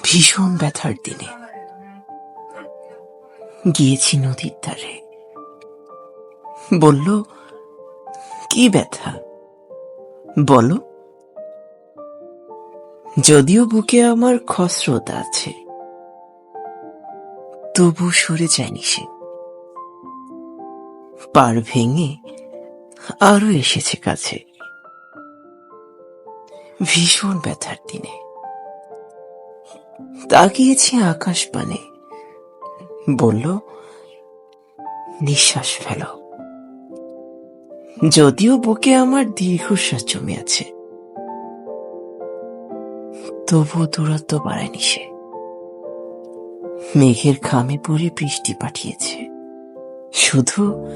ভীষণ ব্যথার দিনে গিয়েছি নদীর ধারে। বলল, কি ব্যথা বলো। যদিও বুকে আমার খসরোতা আছে, তবু সরে যায়নি সে। পার ভেঙে আরো এসেছে কাছে। ভীষণ ব্যথার দিনে তাকিয়েছি আকাশ পানে। বলল, নিঃশ্বাস ফেলো। যদিও বুকে আমার দীর্ঘশ্বাস জমে আছে, তবু দূরত্ব বাড়ায়নি সে। মেঘের খামে পড়ে বৃষ্টি পাঠিয়েছে। শুধু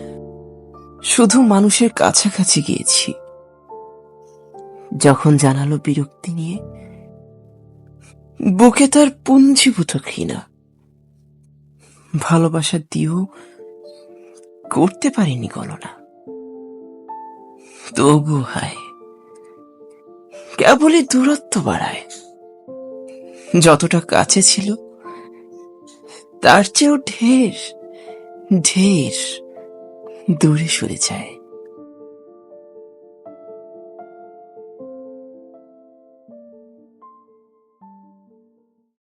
শুধু মানুষের কাছাকাছি গিয়েছি। যখন জানালো বিরক্তি নিয়ে, বুকে তার পুঞ্জীভূত ঘৃণা। ভালোবাসা দিয়েও করতে পারিনি গণনা। তবু হায়, কেবলই দূরত্ব বাড়ায়। যতটা কাছে ছিল, তার চেয়েও ঢের ঢের দূরে সরে যায়।